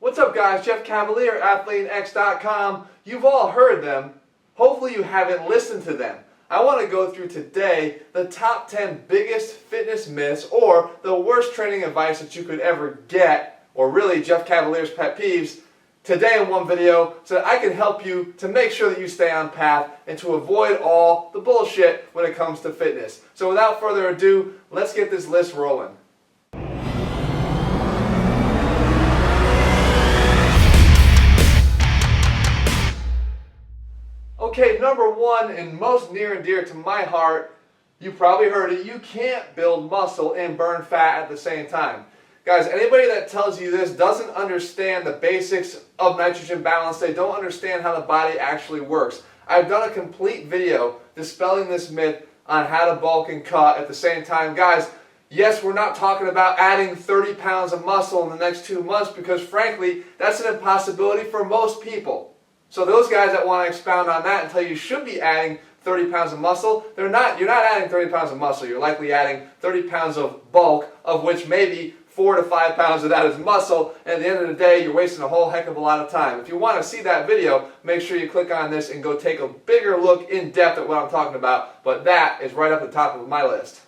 What's up guys, Jeff Cavalier, ATHLEAN-X.com. You've all heard them. Hopefully you haven't listened to them. I want to go through today the top 10 biggest fitness myths or the worst training advice that you could ever get, or really Jeff Cavalier's pet peeves, today in one video so that I can help you to make sure that you stay on path and to avoid all the bullshit when it comes to fitness. So without further ado, let's get this list rolling. Okay, number one, and most near and dear to my heart, you probably heard it, you can't build muscle and burn fat at the same time. Guys, anybody that tells you this doesn't understand the basics of nitrogen balance. They don't understand how the body actually works. I've done a complete video dispelling this myth on how to bulk and cut at the same time. Guys, yes, we're not talking about adding 30 pounds of muscle in the next 2 months because frankly, that's an impossibility for most people. So those guys that want to expound on that and tell you should be adding 30 pounds of muscle, you're not adding 30 pounds of muscle. You're likely adding 30 pounds of bulk, of which maybe 4 to 5 pounds of that is muscle, and at the end of the day, you're wasting a whole heck of a lot of time. If you want to see that video, make sure you click on this and go take a bigger look in depth at what I'm talking about, but that is right up the top of my list.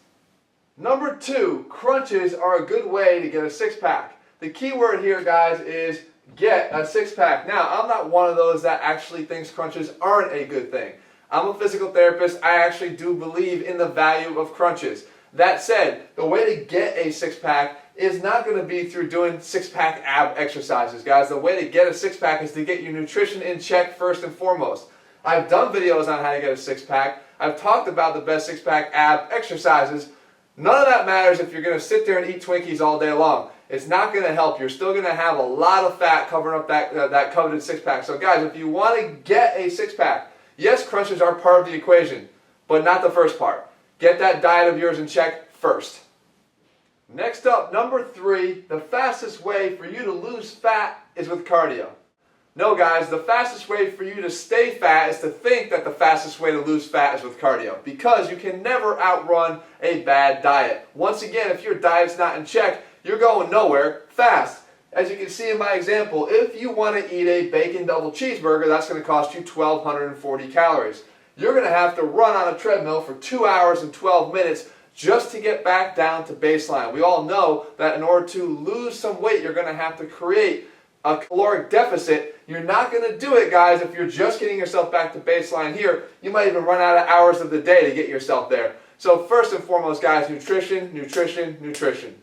Number 2, crunches are a good way to get a six-pack. The key word here, guys, is get a six-pack. Now, I'm not one of those that actually thinks crunches aren't a good thing. I'm a physical therapist. I actually do believe in the value of crunches. That said, the way to get a six-pack is not going to be through doing six-pack ab exercises, guys. The way to get a six-pack is to get your nutrition in check first and foremost. I've done videos on how to get a six-pack. I've talked about the best six-pack ab exercises. None of that matters if you're going to sit there and eat Twinkies all day long. It's not going to help. You're still going to have a lot of fat covering up that coveted six-pack. So guys, if you want to get a six-pack, yes, crunches are part of the equation, but not the first part. Get that diet of yours in check first. Next up, number 3, the fastest way for you to lose fat is with cardio. No guys, the fastest way for you to stay fat is to think that the fastest way to lose fat is with cardio, because you can never outrun a bad diet. Once again, if your diet's not in check, you're going nowhere fast. As you can see in my example, if you want to eat a bacon double cheeseburger, that's going to cost you 1,240 calories. You're going to have to run on a treadmill for 2 hours and 12 minutes just to get back down to baseline. We all know that in order to lose some weight, you're going to have to create a caloric deficit. You're not going to do it, guys, if you're just getting yourself back to baseline here. You might even run out of hours of the day to get yourself there. So first and foremost, guys, nutrition, nutrition, nutrition.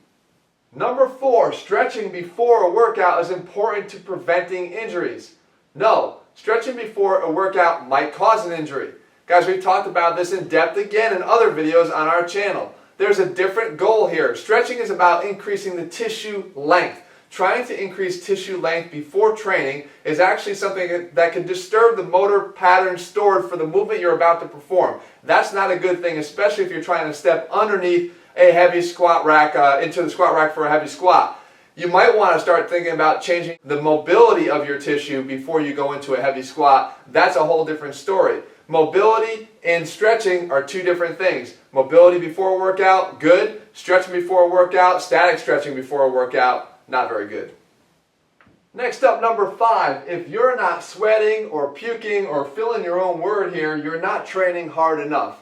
Number 4, stretching before a workout is important to preventing injuries. No, stretching before a workout might cause an injury. Guys, we've talked about this in depth again in other videos on our channel. There's a different goal here. Stretching is about increasing the tissue length. Trying to increase tissue length before training is actually something that can disturb the motor pattern stored for the movement you're about to perform. That's not a good thing, especially if you're trying to step underneath a heavy squat rack, into the squat rack for a heavy squat. You might want to start thinking about changing the mobility of your tissue before you go into a heavy squat. That's a whole different story. Mobility and stretching are 2 different things. Mobility before a workout, good. Stretching before a workout, static stretching before a workout, not very good. Next up, number 5, if you're not sweating or puking or filling your own word here, you're not training hard enough.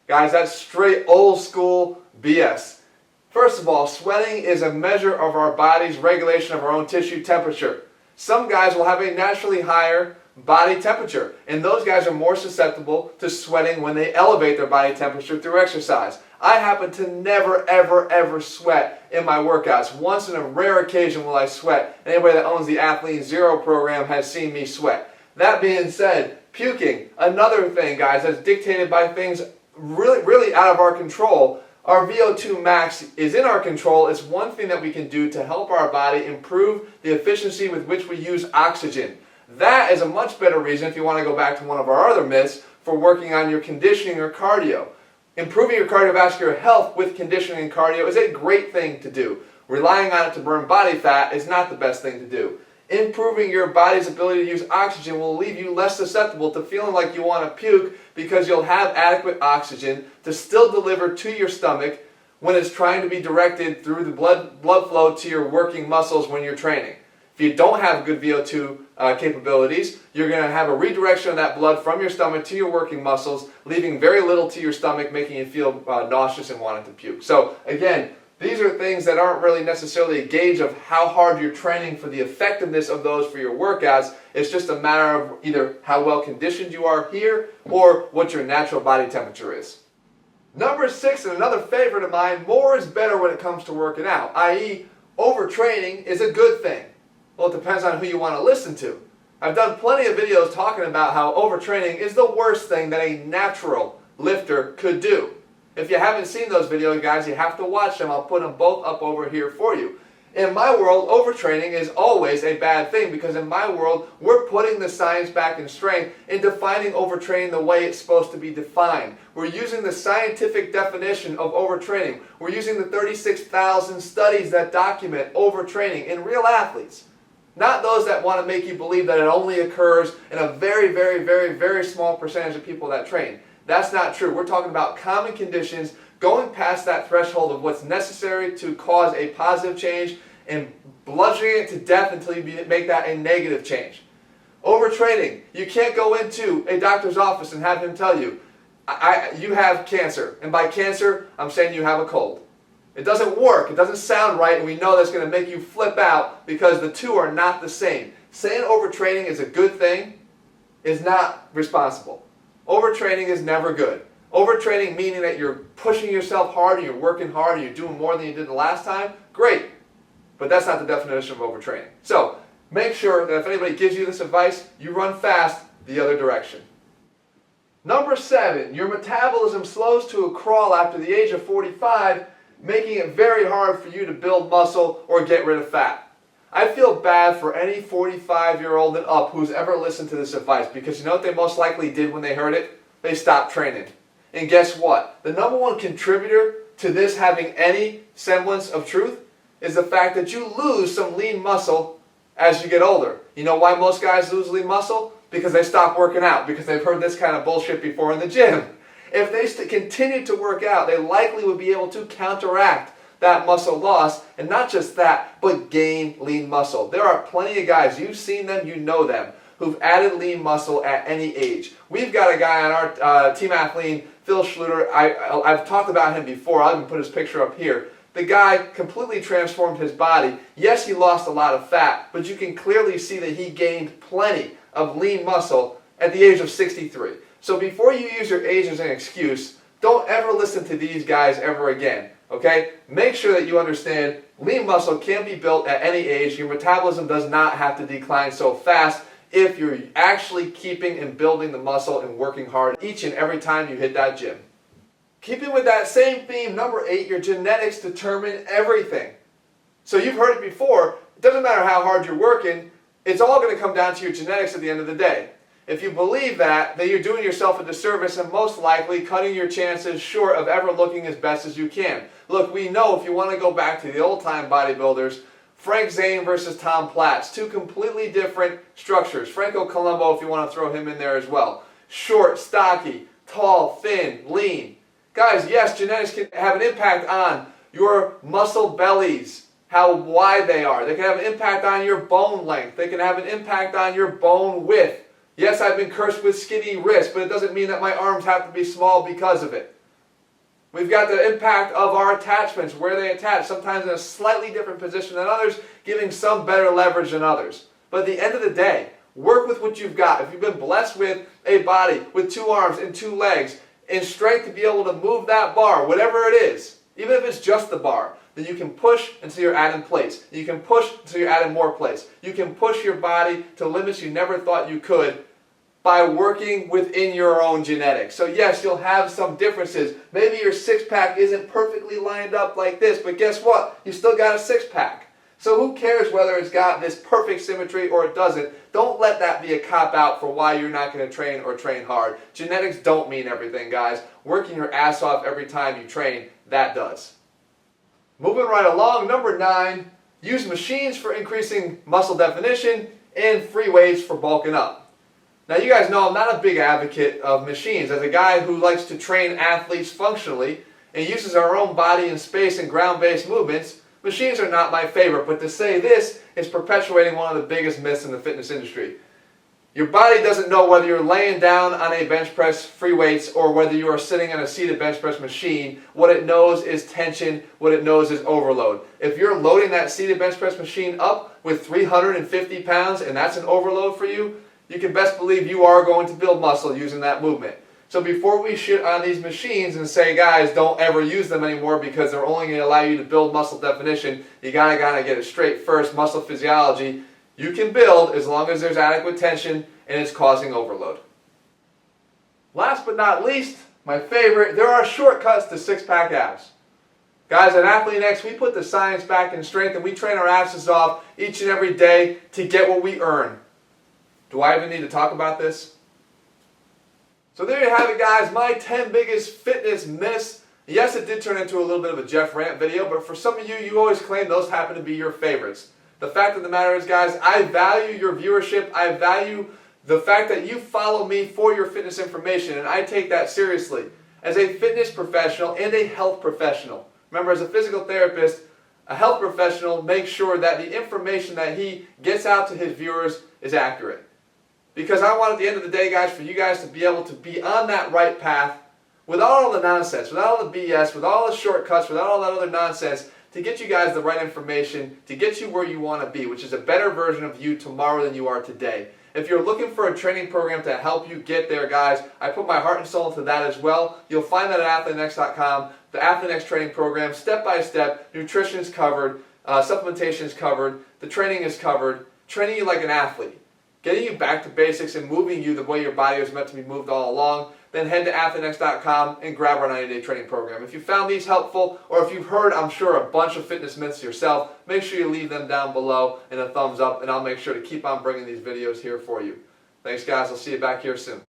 Guys, that's straight old school BS. First of all, sweating is a measure of our body's regulation of our own tissue temperature. Some guys will have a naturally higher body temperature, and those guys are more susceptible to sweating when they elevate their body temperature through exercise. I happen to never, ever, ever sweat in my workouts. Once in a rare occasion will I sweat. Anybody that owns the ATHLEAN-X program has seen me sweat. That being said, puking, another thing, guys, that's dictated by things really out of our control. Our VO2 max is in our control. It's one thing that we can do to help our body improve the efficiency with which we use oxygen. That is a much better reason, if you want to go back to one of our other myths, for working on your conditioning or cardio. Improving your cardiovascular health with conditioning and cardio is a great thing to do. Relying on it to burn body fat is not the best thing to do. Improving your body's ability to use oxygen will leave you less susceptible to feeling like you want to puke because you'll have adequate oxygen to still deliver to your stomach when it's trying to be directed through the blood flow to your working muscles when you're training. If you don't have good VO2 capabilities, you're going to have a redirection of that blood from your stomach to your working muscles, leaving very little to your stomach, making you feel nauseous and wanting to puke. So again, these are things that aren't really necessarily a gauge of how hard you're training for the effectiveness of those for your workouts. It's just a matter of either how well conditioned you are here or what your natural body temperature is. Number 6, and another favorite of mine, more is better when it comes to working out, i.e. overtraining is a good thing. Well, it depends on who you want to listen to. I've done plenty of videos talking about how overtraining is the worst thing that a natural lifter could do. If you haven't seen those videos, guys, you have to watch them. I'll put them both up over here for you. In my world, overtraining is always a bad thing because in my world, we're putting the science back in strength and defining overtraining the way it's supposed to be defined. We're using the scientific definition of overtraining. We're using the 36,000 studies that document overtraining in real athletes. Not those that want to make you believe that it only occurs in a very, very, very, very small percentage of people that train. That's not true. We're talking about common conditions, going past that threshold of what's necessary to cause a positive change and bludgeoning it to death until you make that a negative change. Overtraining. You can't go into a doctor's office and have him tell you, you have cancer. And by cancer, I'm saying you have a cold. It doesn't work. It doesn't sound right, and we know that's going to make you flip out because the two are not the same. Saying overtraining is a good thing is not responsible. Overtraining is never good. Overtraining meaning that you're pushing yourself hard and you're working hard and you're doing more than you did the last time, great. But that's not the definition of overtraining. So make sure that if anybody gives you this advice, you run fast the other direction. Number 7, your metabolism slows to a crawl after the age of 45, making it very hard for you to build muscle or get rid of fat. I feel bad for any 45-year-old and up who's ever listened to this advice because you know what they most likely did when they heard it? They stopped training. And guess what? The number one contributor to this having any semblance of truth is the fact that you lose some lean muscle as you get older. You know why most guys lose lean muscle? Because they stop working out, because they've heard this kind of bullshit before in the gym. If they continue to work out, they likely would be able to counteract that muscle loss, and not just that, but gain lean muscle. There are plenty of guys, you've seen them, you know them, who've added lean muscle at any age. We've got a guy on our Team Athlean, Phil Schluter. I've talked about him before. I'll even put his picture up here. The guy completely transformed his body. Yes, he lost a lot of fat, but you can clearly see that he gained plenty of lean muscle at the age of 63. So before you use your age as an excuse, don't ever listen to these guys ever again. Okay? Make sure that you understand lean muscle can be built at any age. Your metabolism does not have to decline so fast if you're actually keeping and building the muscle and working hard each and every time you hit that gym. Keeping with that same theme, number 8, your genetics determine everything. So you've heard it before, it doesn't matter how hard you're working, it's all going to come down to your genetics at the end of the day. If you believe that, then you're doing yourself a disservice and most likely cutting your chances short of ever looking as best as you can. Look, we know if you want to go back to the old-time bodybuilders, Frank Zane versus Tom Platz, two completely different structures. Franco Columbu, if you want to throw him in there as well. Short, stocky, tall, thin, lean. Guys, yes, genetics can have an impact on your muscle bellies, how wide they are. They can have an impact on your bone length. They can have an impact on your bone width. Yes, I've been cursed with skinny wrists, but it doesn't mean that my arms have to be small because of it. We've got the impact of our attachments, where they attach, sometimes in a slightly different position than others, giving some better leverage than others. But at the end of the day, work with what you've got. If you've been blessed with a body with 2 arms and 2 legs, and strength to be able to move that bar, whatever it is, even if it's just the bar, then you can push until you're adding plates. You can push until you're adding more plates. You can push your body to limits you never thought you could by working within your own genetics. So yes, you'll have some differences. Maybe your six-pack isn't perfectly lined up like this, but guess what? You still got a six-pack. So who cares whether it's got this perfect symmetry or it doesn't? Don't let that be a cop-out for why you're not going to train or train hard. Genetics don't mean everything, guys. Working your ass off every time you train, that does. Moving right along, number 9, use machines for increasing muscle definition and free weights for bulking up. Now you guys know I'm not a big advocate of machines. As a guy who likes to train athletes functionally and uses our own body in space and ground-based movements, Machines are not my favorite, but to say this is perpetuating one of the biggest myths in the fitness industry. Your body doesn't know whether you're laying down on a bench press free weights or whether you are sitting on a seated bench press machine. What it knows is tension. What it knows is overload. If you're loading that seated bench press machine up with 350 pounds and that's an overload for you, you can best believe you are going to build muscle using that movement. So before we shit on these machines and say, guys, don't ever use them anymore because they're only going to allow you to build muscle definition, you gotta get it straight first. Muscle physiology, you can build as long as there's adequate tension and it's causing overload. Last but not least, my favorite, there are shortcuts to Sixpack Abs. Guys, at ATHLEAN-X, we put the science back in strength and we train our asses off each and every day to get what we earn. Do I even need to talk about this? So there you have it, guys, my 10 biggest fitness myths. Yes, it did turn into a little bit of a Jeff rant video, but for some of you, you always claim those happen to be your favorites. The fact of the matter is, guys, I value your viewership. I value the fact that you follow me for your fitness information, and I take that seriously. As a fitness professional and a health professional, remember, as a physical therapist, a health professional makes sure that the information that he gets out to his viewers is accurate. Because I want, at the end of the day, guys, for you guys to be able to be on that right path without all the nonsense, without all the BS, without all the shortcuts, without all that other nonsense, to get you guys the right information, to get you where you want to be, which is a better version of you tomorrow than you are today. If you're looking for a training program to help you get there, guys, I put my heart and soul into that as well. You'll find that at ATHLEAN-X.com. The ATHLEAN-X training program, step by step, nutrition is covered, supplementation is covered, the training is covered, training you like an athlete, getting you back to basics and moving you the way your body was meant to be moved all along. Then head to ATHLEAN-X.com and grab our 90-day training program. If you found these helpful, or if you've heard, I'm sure, a bunch of fitness myths yourself, make sure you leave them down below and a thumbs up, and I'll make sure to keep on bringing these videos here for you. Thanks, guys. I'll see you back here soon.